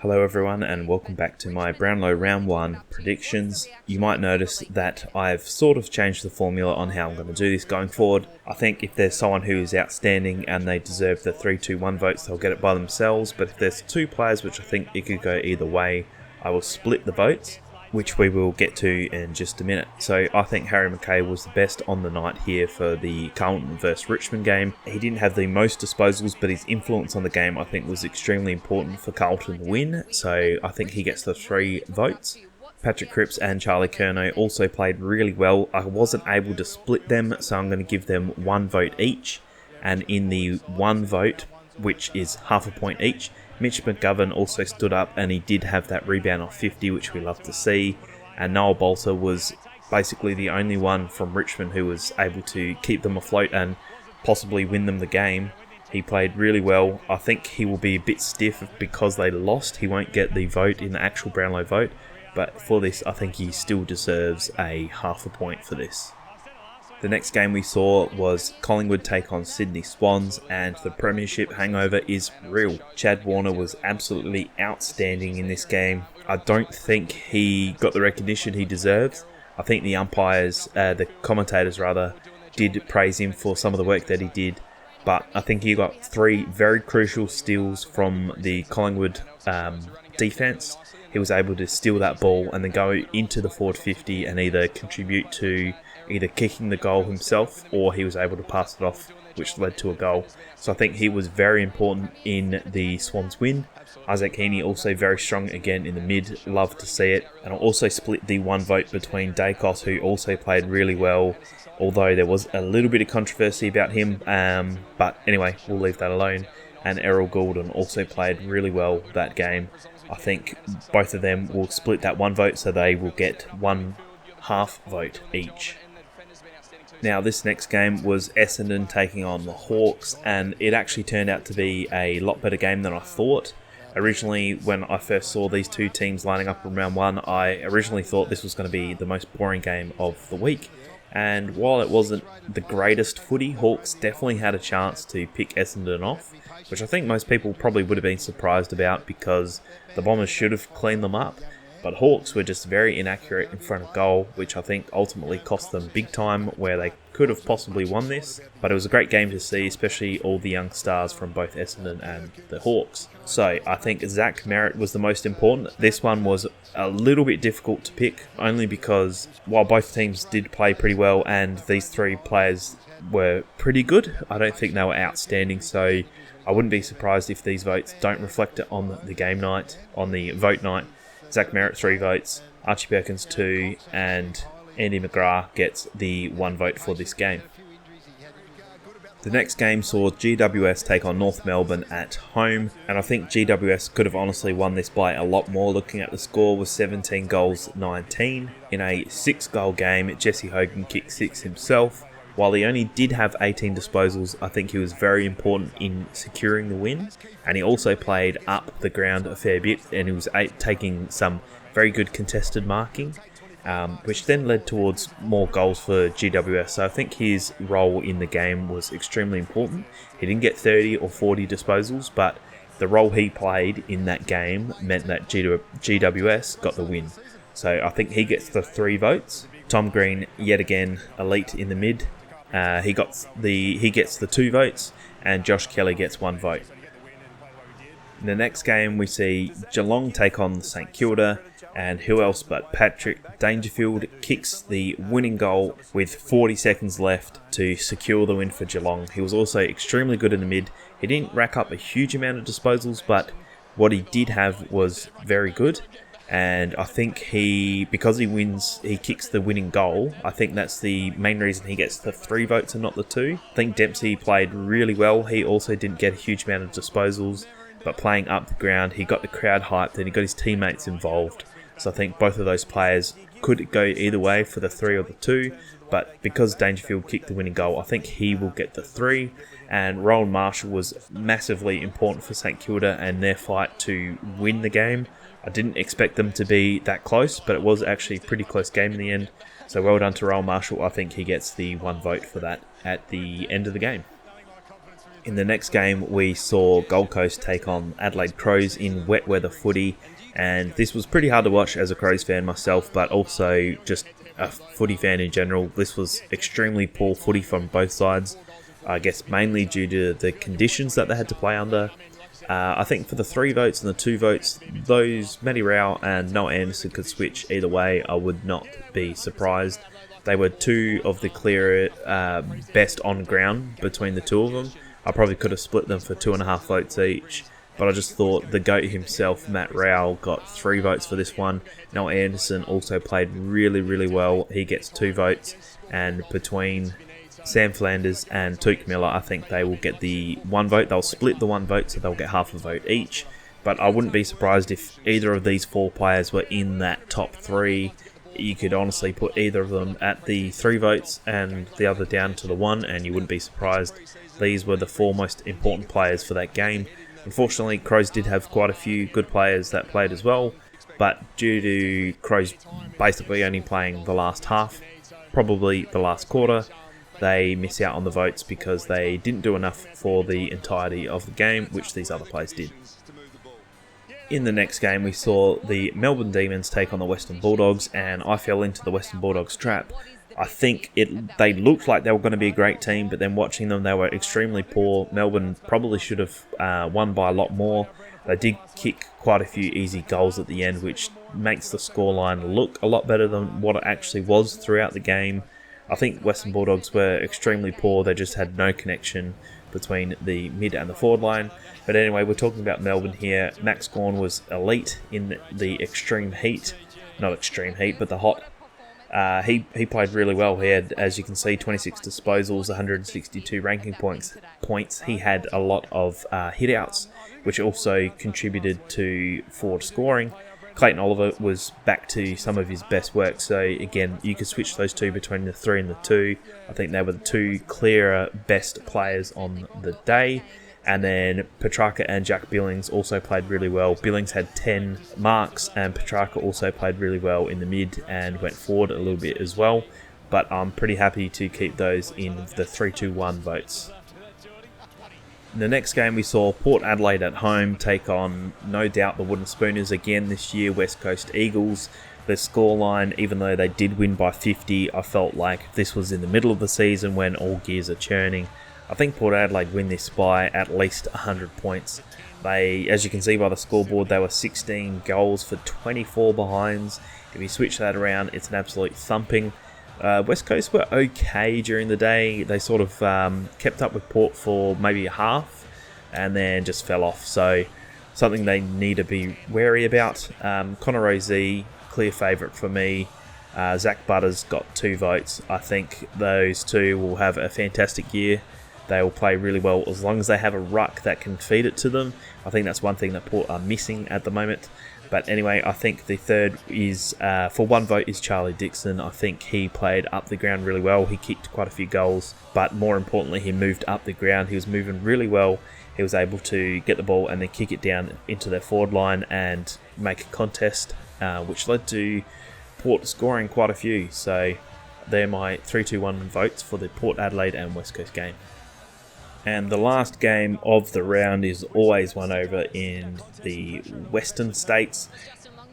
Hello everyone and welcome back to my Brownlow Round 1 predictions. You might notice that I've sort of changed the formula on how I'm going to do this going forward. I think if there's someone who is outstanding and they deserve the 3-2-1 votes, they'll get it by themselves. But if there's two players which I think it could go either way, I will split the votes, which we will get to in just a minute. So I think Harry McKay was the best on the night here for the Carlton vs Richmond game. He didn't have the most disposals, but his influence on the game I think was extremely important for Carlton to win. So I think he gets the 3 votes. Patrick Cripps and Charlie Curnow also played really well. I wasn't able to split them, so I'm going to give them 1 vote each. And in the 1 vote, which is half a point each, Mitch McGovern also stood up and he did have that rebound off 50, which we love to see. And Noah Bolter was basically the only one from Richmond who was able to keep them afloat and possibly win them the game. He played really well. I think he will be a bit stiff because they lost. He won't get the vote in the actual Brownlow vote. But for this, I think he still deserves a half a point for this. The next game we saw was Collingwood take on Sydney Swans, and the premiership hangover is real. Chad Warner was absolutely outstanding in this game. I don't think he got the recognition he deserves. I think the umpires, the commentators rather, did praise him for some of the work that he did, but I think he got 3 very crucial steals from the Collingwood defence. He was able to steal that ball and then go into the forward 50 and either contribute to either kicking the goal himself or he was able to pass it off, which led to a goal. So I think he was very important in the Swans win. Isaac Heaney also very strong again in the mid, love to see it. And I'll also split the 1 vote between Dacos, who also played really well, although there was a little bit of controversy about him, but anyway, we'll leave that alone. And Errol Goulden also played really well that game. I think both of them will split that 1 vote, so they will get 1 half vote each. Now this next game was Essendon taking on the Hawks, and it actually turned out to be a lot better game than I thought. Originally, when I first saw these two teams lining up in round 1, I originally thought this was going to be the most boring game of the week. And while it wasn't the greatest footy, Hawks definitely had a chance to pick Essendon off, which I think most people probably would have been surprised about because the Bombers should have cleaned them up. But Hawks were just very inaccurate in front of goal, which I think ultimately cost them big time where they could have possibly won this. But it was a great game to see, especially all the young stars from both Essendon and the Hawks. So I think Zach Merritt was the most important. This one was a little bit difficult to pick, only because while both teams did play pretty well and these 3 players were pretty good, I don't think they were outstanding. So I wouldn't be surprised if these votes don't reflect it on the game night, on the vote night. Zach Merritt 3 votes, Archie Perkins 2, and Andy McGrath gets the 1 vote for this game. The next game saw GWS take on North Melbourne at home, and I think GWS could have honestly won this by a lot more. Looking at the score was 17 goals 19. In a 6-goal game, Jesse Hogan kicked 6 himself. While he only did have 18 disposals, I think he was very important in securing the win. And he also played up the ground a fair bit, and he was taking some very good contested marking, which then led towards more goals for GWS. So I think his role in the game was extremely important. He didn't get 30 or 40 disposals, but the role he played in that game meant that GWS got the win. So I think he gets the 3 votes. Tom Green, yet again, elite in the mid. He gets the 2 votes, and Josh Kelly gets 1 vote. In the next game, we see Geelong take on St Kilda, and who else but Patrick Dangerfield kicks the winning goal with 40 seconds left to secure the win for Geelong. He was also extremely good in the mid. He didn't rack up a huge amount of disposals, but what he did have was very good. And I think because he kicks the winning goal, I think that's the main reason he gets the 3 votes and not the 2. I think Dempsey played really well. He also didn't get a huge amount of disposals, but playing up the ground, he got the crowd hyped and he got his teammates involved. So I think both of those players could go either way for the 3 or the 2, but because Dangerfield kicked the winning goal, I think he will get the 3. And Rowan Marshall was massively important for St Kilda and their fight to win the game. I didn't expect them to be that close, but it was actually a pretty close game in the end. So well done to Rowan Marshall. I think he gets the 1 vote for that at the end of the game. In the next game, we saw Gold Coast take on Adelaide Crows in wet weather footy, and this was pretty hard to watch as a Crows fan myself, but also just a footy fan in general. This was extremely poor footy from both sides, I guess mainly due to the conditions that they had to play under. I think for the 3 votes and the 2 votes, those Matty Rao and Noah Anderson could switch either way. I would not be surprised. They were 2 of the clearer best on ground between the 2 of them. I probably could have split them for 2.5 votes each, but I just thought the GOAT himself, Matt Rowell, got 3 votes for this one. Noah Anderson also played really, really well. He gets 2 votes, and between Sam Flanders and Tuke Miller, I think they will get the 1 vote. They'll split the 1 vote, so they'll get half a vote each. But I wouldn't be surprised if either of these 4 players were in that top 3. You could honestly put either of them at the 3 votes and the other down to the 1, and you wouldn't be surprised. These were the 4 most important players for that game. Unfortunately, Crows did have quite a few good players that played as well, but due to Crows basically only playing the last half, probably the last quarter, they miss out on the votes because they didn't do enough for the entirety of the game, which these other players did. In the next game, we saw the Melbourne Demons take on the Western Bulldogs, and I fell into the Western Bulldogs trap. I think they looked like they were going to be a great team, but then watching them, they were extremely poor. Melbourne probably should have won by a lot more. They did kick quite a few easy goals at the end, which makes the scoreline look a lot better than what it actually was throughout the game. I think Western Bulldogs were extremely poor. They just had no connection between the mid and the forward line. But anyway, we're talking about Melbourne here. Max Gawn was elite in the extreme heat. Not extreme heat, but the hot. He played really well. He had, as you can see, 26 disposals, 162 ranking points. He had a lot of hit-outs, which also contributed to forward scoring. Clayton Oliver was back to some of his best work, so again, you could switch those 2 between the 3 and the 2. I think they were the 2 clearer best players on the day. And then Petrarca and Jack Billings also played really well. Billings had 10 marks, and Petrarca also played really well in the mid and went forward a little bit as well. But I'm pretty happy to keep those in the 3-2-1 votes. In the next game, we saw Port Adelaide at home take on, no doubt, the Wooden Spooners again this year, West Coast Eagles. The scoreline, even though they did win by 50, I felt like this was in the middle of the season when all gears are churning. I think Port Adelaide win this by at least 100 points. They, as you can see by the scoreboard, they were 16 goals for 24 behinds. If you switch that around, it's an absolute thumping. West Coast were okay during the day. They sort of kept up with Port for maybe a half and then just fell off. So something they need to be wary about. Connor Rozee, clear favourite for me. Zach Butters got 2 votes. I think those 2 will have a fantastic year. They will play really well as long as they have a ruck that can feed it to them. I think that's one thing that Port are missing at the moment. But anyway, I think the third is, for 1 vote, is Charlie Dixon. I think he played up the ground really well. He kicked quite a few goals, but more importantly, he moved up the ground. He was moving really well. He was able to get the ball and then kick it down into their forward line and make a contest, which led to Port scoring quite a few. So they're my 3-2-1 votes for the Port Adelaide and West Coast game. And the last game of the round is always one over in the Western States.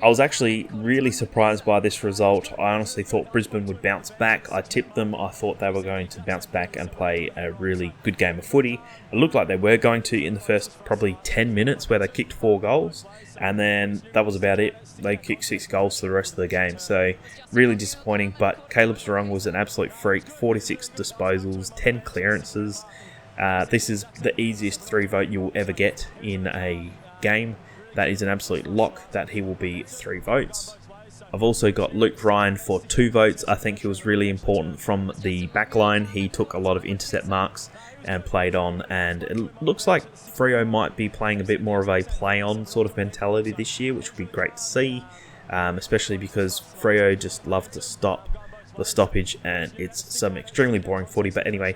I was actually really surprised by this result. I honestly thought Brisbane would bounce back. I tipped them. I thought they were going to bounce back and play a really good game of footy. It looked like they were going to in the first probably 10 minutes where they kicked 4 goals. And then that was about it. They kicked 6 goals for the rest of the game. So really disappointing. But Caleb Sarong was an absolute freak. 46 disposals, 10 clearances. This is the easiest 3 vote you will ever get in a game. That is an absolute lock that he will be 3 votes. I've also got Luke Ryan for 2 votes. I think he was really important from the back line. He took a lot of intercept marks and played on, and it looks like Freo might be playing a bit more of a play-on sort of mentality this year, which would be great to see, especially because Freo just love to stop the stoppage, and it's some extremely boring footy. But anyway,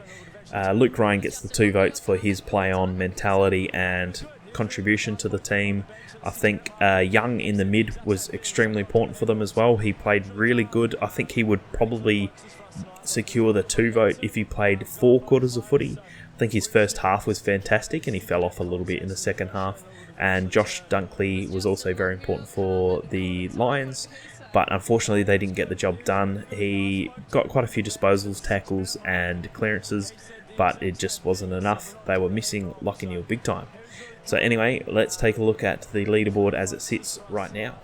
Luke Ryan gets the 2 votes for his play-on mentality and contribution to the team. I think Young in the mid was extremely important for them as well. He played really good. I think he would probably secure the 2 vote if he played 4 quarters of footy. I think his first half was fantastic and he fell off a little bit in the second half. And Josh Dunkley was also very important for the Lions, but unfortunately they didn't get the job done. He got quite a few disposals, tackles and clearances, but it just wasn't enough. They were missing Lachie Neale big time. So anyway, let's take a look at the leaderboard as it sits right now.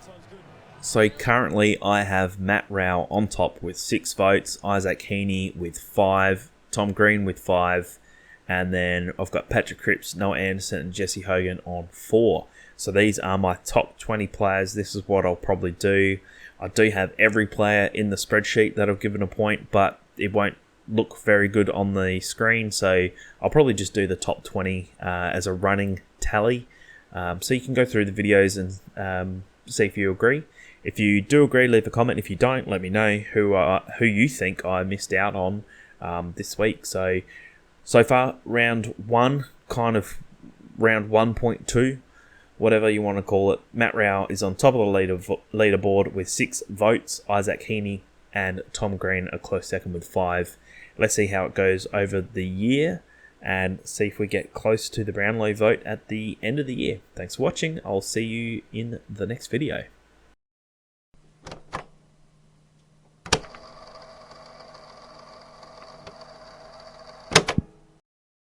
So currently I have Matt Rowell on top with 6 votes, Isaac Heaney with 5, Tom Green with 5, and then I've got Patrick Cripps, Noah Anderson and Jesse Hogan on 4. So these are my top 20 players. This is what I'll probably do. I do have every player in the spreadsheet that I've given a point, but it won't look very good on the screen, so I'll probably just do the top 20 as a running tally. So you can go through the videos and see if you agree. If you do agree, leave a comment. If you don't, let me know who you think I missed out on this week. So far, round 1, kind of round 1.2, whatever you want to call it, Matt Rowell is on top of the leaderboard with 6 votes. Isaac Heaney and Tom Green a close second with 5. Let's see how it goes over the year and see if we get close to the Brownlow vote at the end of the year. Thanks for watching. I'll see you in the next video.